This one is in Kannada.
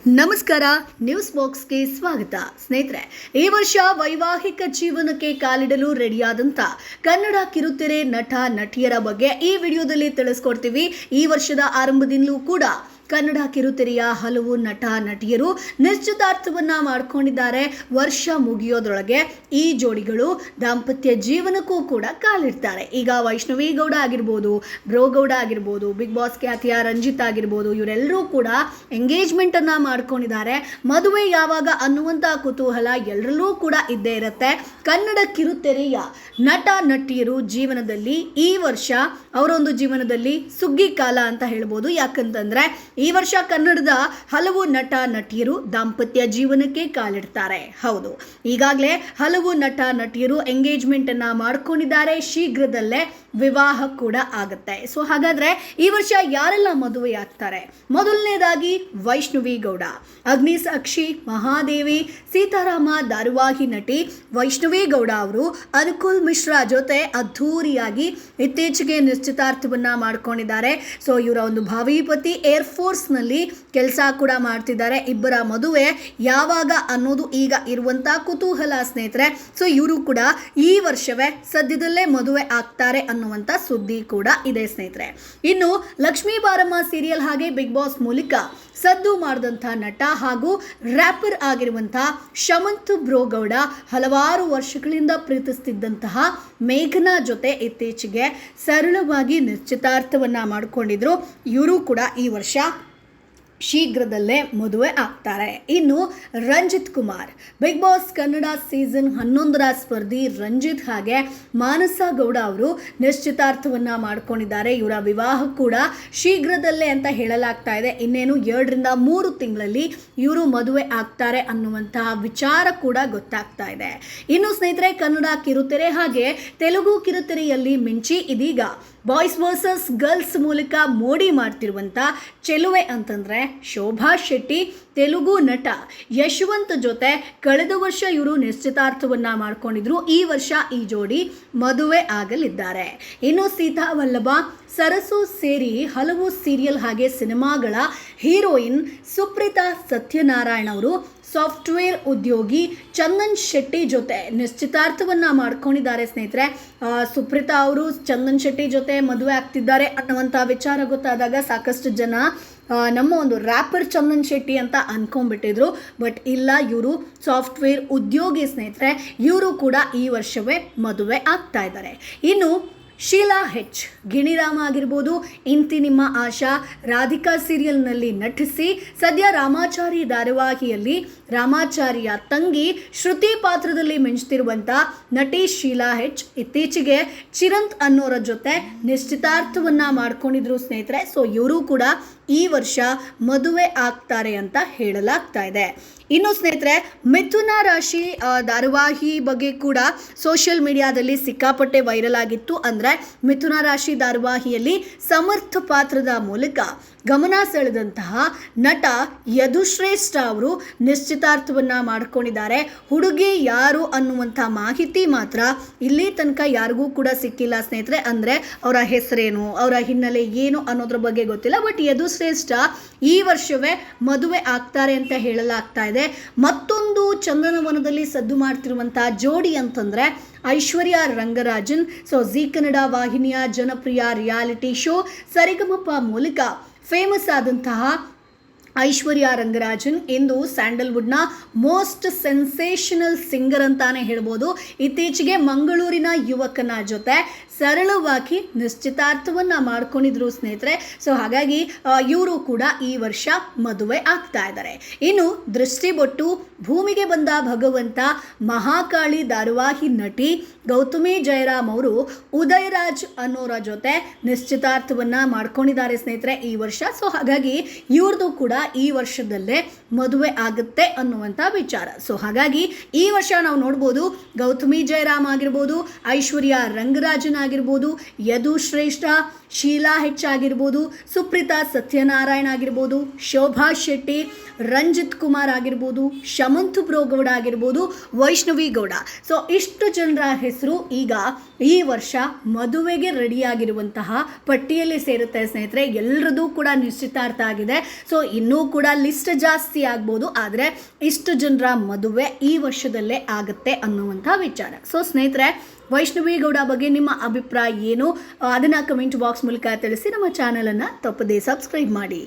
ನಮಸ್ಕಾರ, ನ್ಯೂಸ್ ಬಾಕ್ಸ್ಗೆ ಸ್ವಾಗತ. ಸ್ನೇಹಿತರೆ, ಈ ವರ್ಷ ವೈವಾಹಿಕ ಜೀವನಕ್ಕೆ ಕಾಲಿಡಲು ರೆಡಿಯಾದಂಥ ಕನ್ನಡ ಕಿರುತೆರೆ ನಟ ನಟಿಯರ ಬಗ್ಗೆ ಈ ವಿಡಿಯೋದಲ್ಲಿ ತಿಳಿಸ್ಕೊಡ್ತೀವಿ. ಈ ವರ್ಷದ ಆರಂಭದಿಂದಲೂ ಕೂಡ ಕನ್ನಡ ಕಿರುತೆರೆಯ ಹಲವು ನಟ ನಟಿಯರು ನಿಶ್ಚಿತಾರ್ಥವನ್ನ ಮಾಡಿಕೊಂಡಿದ್ದಾರೆ. ವರ್ಷ ಮುಗಿಯೋದ್ರೊಳಗೆ ಈ ಜೋಡಿಗಳು ದಾಂಪತ್ಯ ಜೀವನಕ್ಕೂ ಕೂಡ ಕಾಲಿಡ್ತಾರೆ. ಈಗ ವೈಷ್ಣವಿ ಗೌಡ ಆಗಿರ್ಬೋದು, ಬ್ರೋ ಗೌಡ ಆಗಿರ್ಬೋದು, ಬಿಗ್ ಬಾಸ್ ಖ್ಯಾತಿಯ ರಂಜಿತ್ ಆಗಿರ್ಬೋದು, ಇವರೆಲ್ಲರೂ ಕೂಡ ಎಂಗೇಜ್ಮೆಂಟ್ ಅನ್ನ ಮಾಡ್ಕೊಂಡಿದ್ದಾರೆ. ಮದುವೆ ಯಾವಾಗ ಅನ್ನುವಂಥ ಕುತೂಹಲ ಎಲ್ಲರಲ್ಲೂ ಕೂಡ ಇದ್ದೇ ಇರುತ್ತೆ. ಕನ್ನಡ ಕಿರುತೆರೆಯ ನಟ ನಟಿಯರು ಜೀವನದಲ್ಲಿ ಈ ವರ್ಷ ಅವರೊಂದು ಜೀವನದಲ್ಲಿ ಸುಗ್ಗಿ ಕಾಲ ಅಂತ ಹೇಳ್ಬೋದು. ಯಾಕಂತಂದ್ರೆ ಈ ವರ್ಷ ಕನ್ನಡದ ಹಲವು ನಟ ನಟಿಯರು ದಾಂಪತ್ಯ ಜೀವನಕ್ಕೆ ಕಾಲಿಡ್ತಾರೆ. ಹೌದು, ಈಗಾಗಲೇ ಹಲವು ನಟ ನಟಿಯರು ಎಂಗೇಜ್ಮೆಂಟ್ ಅನ್ನ ಮಾಡ್ಕೊಂಡಿದ್ದಾರೆ. ಶೀಘ್ರದಲ್ಲೇ ವಿವಾಹ ಕೂಡ ಆಗುತ್ತೆ. ಸೊ ಹಾಗಾದ್ರೆ ಈ ವರ್ಷ ಯಾರೆಲ್ಲ ಮದುವೆ ಆಗ್ತಾರೆ? ಮೊದಲನೇದಾಗಿ ವೈಷ್ಣವಿ ಗೌಡ, ಅಗ್ನಿಸಾಕ್ಷಿ, ಮಹಾದೇವಿ, ಸೀತಾರಾಮ ಧಾರಾವಾಹಿ ನಟಿ ವೈಷ್ಣವಿ ಗೌಡ ಅವರು ಅನುಕೂಲ್ ಮಿಶ್ರಾ ಜೊತೆ ಅದ್ಧೂರಿಯಾಗಿ ಇತ್ತೀಚೆಗೆ ನಿಶ್ಚಿತಾರ್ಥವನ್ನ ಮಾಡ್ಕೊಂಡಿದ್ದಾರೆ. ಸೊ ಇವರ ಒಂದು ಭಾವಿ ಪತಿ ಏರ್ಫೋರ್ಸ್ನಲ್ಲಿ ಕೆಲಸ ಕೂಡ ಮಾಡ್ತಿದ್ದಾರೆ. ಇಬ್ಬರ ಮದುವೆ ಯಾವಾಗ ಅನ್ನೋದು ಈಗ ಇರುವಂತ ಕುತೂಹಲ ಸ್ನೇಹಿತರೆ. ಸೊ ಇವರು ಕೂಡ ಈ ವರ್ಷವೇ ಸದ್ಯದಲ್ಲೇ ಮದುವೆ ಆಗ್ತಾರೆ ಅನ್ನುವಂತ ಸುದ್ದಿ ಕೂಡ ಇದೆ ಸ್ನೇಹಿತರೆ. ಇನ್ನು ಲಕ್ಷ್ಮೀ ಬಾರಮ್ಮ ಸೀರಿಯಲ್ ಹಾಗೆ ಬಿಗ್ ಬಾಸ್ ಮೂಲಕ ಸದ್ದು ಮಾಡಿದಂಥ ನಟ ಹಾಗೂ ರ್ಯಾಪರ್ ಆಗಿರುವಂತಹ ಶಮಂತ್ ಬ್ರೋಗೌಡ ಹಲವಾರು ವರ್ಷಗಳಿಂದ ಪ್ರೀತಿಸ್ತಿದ್ದಂತಹ ಮೇಘನಾ ಜೊತೆ ಇತ್ತೀಚೆಗೆ ಸರಳವಾಗಿ ನಿಶ್ಚಿತಾರ್ಥವನ್ನ ಮಾಡಿಕೊಂಡಿದ್ರು. ಇವರು ಕೂಡ ಈ ವರ್ಷ ಶೀಘ್ರದಲ್ಲೇ ಮದುವೆ ಆಗ್ತಾರೆ. ಇನ್ನು Ranjith Kumar, Bigg Boss Kannada season 11ರ ಸ್ಪರ್ಧಿ ರಂಜಿತ್ ಹಾಗೆ ಮಾನಸ ಗೌಡ ಅವರು ನಿಶ್ಚಿತಾರ್ಥವನ್ನ ಮಾಡ್ಕೊಂಡಿದ್ದಾರೆ. ಇವರ ವಿವಾಹ ಕೂಡ ಶೀಘ್ರದಲ್ಲೇ ಅಂತ ಹೇಳಲಾಗ್ತಾ ಇದೆ. ಇನ್ನೇನು 2 ರಿಂದ 3 ತಿಂಗಳಲ್ಲಿ ಇವರು ಮದುವೆ ಆಗ್ತಾರೆ ಅನ್ನುವಂತಹ ವಿಚಾರ ಕೂಡ ಗೊತ್ತಾಗ್ತಾ ಇದೆ. ಇನ್ನು ಸ್ನೇಹಿತರೆ, ಕನ್ನಡ ಕಿರುತೆರೆ ಹಾಗೆ ತೆಲುಗು ಕಿರುತೆರೆಯಲ್ಲಿ ಮಿಂಚಿ ಇದೀಗ ಬಾಯ್ಸ್ ವರ್ಸಸ್ ಗರ್ಲ್ಸ್ ಮೂಲಕ ಮೋಡಿ ಮಾಡ್ತಿರುವಂಥ ಚೆಲುವೆ ಅಂತಂದರೆ ಶೋಭಾ ಶೆಟ್ಟಿ, ತೆಲುಗು ನಟ ಯಶವಂತ್ ಜೊತೆ ಕಳೆದ ವರ್ಷ ಇವರು ನಿಶ್ಚಿತಾರ್ಥವನ್ನ ಮಾಡ್ಕೊಂಡಿದ್ರು. ಈ ವರ್ಷ ಈ ಜೋಡಿ ಮದುವೆ ಆಗಲಿದ್ದಾರೆ. ಇನ್ನು ಸೀತಾ ವಲ್ಲಭ, ಸರಸು ಸೇರಿ ಹಲವು ಸೀರಿಯಲ್ ಹಾಗೆ ಸಿನಿಮಾಗಳ ಹೀರೋಯಿನ್ ಸುಪ್ರೀತಾ ಸತ್ಯನಾರಾಯಣ ಅವರು ಸಾಫ್ಟ್ವೇರ್ ಉದ್ಯೋಗಿ ಚಂದನ್ ಶೆಟ್ಟಿ ಜೊತೆ ನಿಶ್ಚಿತಾರ್ಥವನ್ನ ಮಾಡ್ಕೊಂಡಿದ್ದಾರೆ ಸ್ನೇಹಿತರೆ. ಸುಪ್ರೀತಾ ಅವರು ಚಂದನ್ ಶೆಟ್ಟಿ ಜೊತೆ ಮದುವೆ ಆಗ್ತಿದ್ದಾರೆ ಅನ್ನುವಂಥ ವಿಚಾರ ಗೊತ್ತಾದಾಗ ಸಾಕಷ್ಟು ಜನ ನಮ್ಮ ಒಂದು ರ್ಯಾಪರ್ ಚಂದನ್ ಶೆಟ್ಟಿ ಅಂತ ಅನ್ಕೊಂಡ್ಬಿಟ್ಟಿದ್ರು. ಬಟ್ ಇಲ್ಲ, ಇವರು ಸಾಫ್ಟ್ವೇರ್ ಉದ್ಯೋಗಿ ಸ್ನೇಹಿತರೆ. ಇವರು ಕೂಡ ಈ ವರ್ಷವೇ ಮದುವೆ ಆಗ್ತಾ ಇದ್ದಾರೆ. ಇನ್ನು ಶೀಲಾ ಹೆಚ್, ಗಿಣಿರಾಮ ಆಗಿರ್ಬೋದು, ಇಂತಿ ನಿಮ್ಮ ಆಶಾ, ರಾಧಿಕಾ ಸೀರಿಯಲ್ನಲ್ಲಿ ನಟಿಸಿ ಸದ್ಯ ರಾಮಾಚಾರಿ ಧಾರಾವಾಹಿಯಲ್ಲಿ ರಾಮಾಚಾರಿಯ ತಂಗಿ ಶ್ರುತಿ ಪಾತ್ರದಲ್ಲಿ ಮಿಂಚ್ತಿರುವಂಥ ನಟಿ ಶೀಲಾ ಹೆಚ್ ಇತ್ತೀಚೆಗೆ ಚಿರಂತ್ ಅನ್ನೋರ ಜೊತೆ ನಿಶ್ಚಿತಾರ್ಥವನ್ನ ಮಾಡ್ಕೊಂಡಿದ್ರು ಸ್ನೇಹಿತರೆ. ಸೊ ಇವರು ಕೂಡ ಈ ವರ್ಷ ಮದುವೆ ಆಗ್ತಾರೆ ಅಂತ ಹೇಳಲಾಗ್ತಾ ಇದೆ. ಇನ್ನು ಸ್ನೇಹಿತರೆ, ಮಿಥುನ ರಾಶಿ ಧಾರಾವಾಹಿ ಬಗ್ಗೆ ಕೂಡ ಸೋಷಿಯಲ್ ಮೀಡಿಯಾದಲ್ಲಿ ಸಿಕ್ಕಾಪಟ್ಟೆ ವೈರಲ್ ಆಗಿತ್ತು. ಅಂದರೆ ಮಿಥುನ ರಾಶಿ ಧಾರಾವಾಹಿಯಲ್ಲಿ ಸಮರ್ಥ ಪಾತ್ರದ ಮೂಲಕ ಗಮನ ಸೆಳೆದಂತಹ ನಟ ಯದುಶ್ರೇಷ್ಠ ಅವರು ನಿಶ್ಚಿತಾರ್ಥವನ್ನ ಮಾಡ್ಕೊಂಡಿದ್ದಾರೆ. ಹುಡುಗಿ ಯಾರು ಅನ್ನುವಂಥ ಮಾಹಿತಿ ಮಾತ್ರ ಇಲ್ಲಿ ತನಕ ಯಾರಿಗೂ ಕೂಡ ಸಿಕ್ಕಿಲ್ಲ ಸ್ನೇಹಿತರೆ. ಅಂದರೆ ಅವರ ಹೆಸರೇನು, ಅವರ ಹಿನ್ನೆಲೆ ಏನು ಅನ್ನೋದ್ರ ಬಗ್ಗೆ ಗೊತ್ತಿಲ್ಲ. ಬಟ್ ಯದುಶ್ರೇಷ್ಠ ಈ ವರ್ಷವೇ ಮದುವೆ ಆಗ್ತಾರೆ ಅಂತ ಹೇಳಲಾಗ್ತಾ ಇದೆ. ಮತ್ತೊಂದು ಚಂದನವನದಲ್ಲಿ ಸದ್ದು ಮಾಡ್ತಿರುವಂತಹ ಜೋಡಿ ಅಂತಂದ್ರೆ ಐಶ್ವರ್ಯ ರಂಗರಾಜನ್. ಸೊ ಜಿ ಕನ್ನಡ ವಾಹಿನಿಯ ಜನಪ್ರಿಯ ರಿಯಾಲಿಟಿ ಶೋ ಸರಿಗಮಪ ಮೂಲಕ ಫೇಮಸ್ ಆದಂತಹ ಐಶ್ವರ್ಯ ರಂಗರಾಜನ್ ಇಂದು ಸ್ಯಾಂಡಲ್ವುಡ್ನ ಮೋಸ್ಟ್ ಸೆನ್ಸೇಷನಲ್ ಸಿಂಗರ್ ಅಂತಾನೆ ಹೇಳ್ಬೋದು. ಇತ್ತೀಚೆಗೆ ಮಂಗಳೂರಿನ ಯುವಕನ ಜೊತೆ ಸರಳವಾಗಿ ನಿಶ್ಚಿತಾರ್ಥವನ್ನ ಮಾಡ್ಕೊಂಡಿದ್ರು ಸ್ನೇಹಿತರೆ. ಸೊ ಹಾಗಾಗಿ ಇವರು ಕೂಡ ಈ ವರ್ಷ ಮದುವೆ ಆಗ್ತಾ ಇದ್ದಾರೆ. ಇನ್ನು ದೃಷ್ಟಿಬೊಟ್ಟು, ಭೂಮಿಗೆ ಬಂದ ಭಗವಂತ, ಮಹಾಕಾಳಿ ಧಾರಾವಾಹಿ ನಟಿ ಗೌತಮಿ ಜಯರಾಮ್ ಅವರು ಉದಯ್ ರಾಜ್ ಅನ್ನೋರ ಜೊತೆ ನಿಶ್ಚಿತಾರ್ಥವನ್ನ ಮಾಡ್ಕೊಂಡಿದ್ದಾರೆ ಸ್ನೇಹಿತರೆ ಈ ವರ್ಷ. ಸೊ ಹಾಗಾಗಿ ಇವ್ರದ್ದು ಕೂಡ ಈ ವರ್ಷದಲ್ಲೇ ಮದುವೆ ಆಗುತ್ತೆ ಅನ್ನುವಂಥ ವಿಚಾರ. ಸೊ ಹಾಗಾಗಿ ಈ ವರ್ಷ ನಾವು ನೋಡ್ಬೋದು, ಗೌತಮಿ ಜಯರಾಮ್ ಆಗಿರ್ಬೋದು, ಐಶ್ವರ್ಯ ರಂಗರಾಜನ್ ಆಗಿರ್ಬೋದು, ಯದು ಶ್ರೇಷ್ಠ, ಶೀಲಾ ಹೆಚ್ ಆಗಿರ್ಬೋದು, ಸುಪ್ರೀತಾ ಸತ್ಯನಾರಾಯಣ ಆಗಿರ್ಬೋದು, ಶೋಭಾ ಶೆಟ್ಟಿ, ರಂಜಿತ್ ಕುಮಾರ್ ಆಗಿರ್ಬೋದು, ಶಮಂತ್ ಬ್ರೋಗೌಡ ಆಗಿರ್ಬೋದು, ವೈಷ್ಣವಿ ಗೌಡ. ಸೊ ಇಷ್ಟು ಜನರ ಹೆಸರು ಈಗ ಈ ವರ್ಷ ಮದುವೆಗೆ ರೆಡಿಯಾಗಿರುವಂತಹ ಪಟ್ಟಿಯಲ್ಲಿ ಸೇರುತ್ತೆ ಸ್ನೇಹಿತರೆ. ಎಲ್ಲರದ್ದು ಕೂಡ ನಿಶ್ಚಿತಾರ್ಥ ಆಗಿದೆ. ಸೊ ಇನ್ನೂ ಇನ್ನೂ ಕೂಡ ಲಿಸ್ಟ್ ಜಾಸ್ತಿ ಆಗ್ಬೋದು, ಆದರೆ ಇಷ್ಟು ಜನರ ಮದುವೆ ಈ ವರ್ಷದಲ್ಲೇ ಆಗುತ್ತೆ ಅನ್ನುವಂಥ ವಿಚಾರ. ಸೊ ಸ್ನೇಹಿತರೆ, ವೈಷ್ಣವಿ ಗೌಡ ಬಗ್ಗೆ ನಿಮ್ಮ ಅಭಿಪ್ರಾಯ ಏನು ಅದನ್ನು ಕಮೆಂಟ್ ಬಾಕ್ಸ್ ಮೂಲಕ ತಿಳಿಸಿ. ನಮ್ಮ ಚಾನಲನ್ನು ತಪ್ಪದೇ ಸಬ್ಸ್ಕ್ರೈಬ್ ಮಾಡಿ.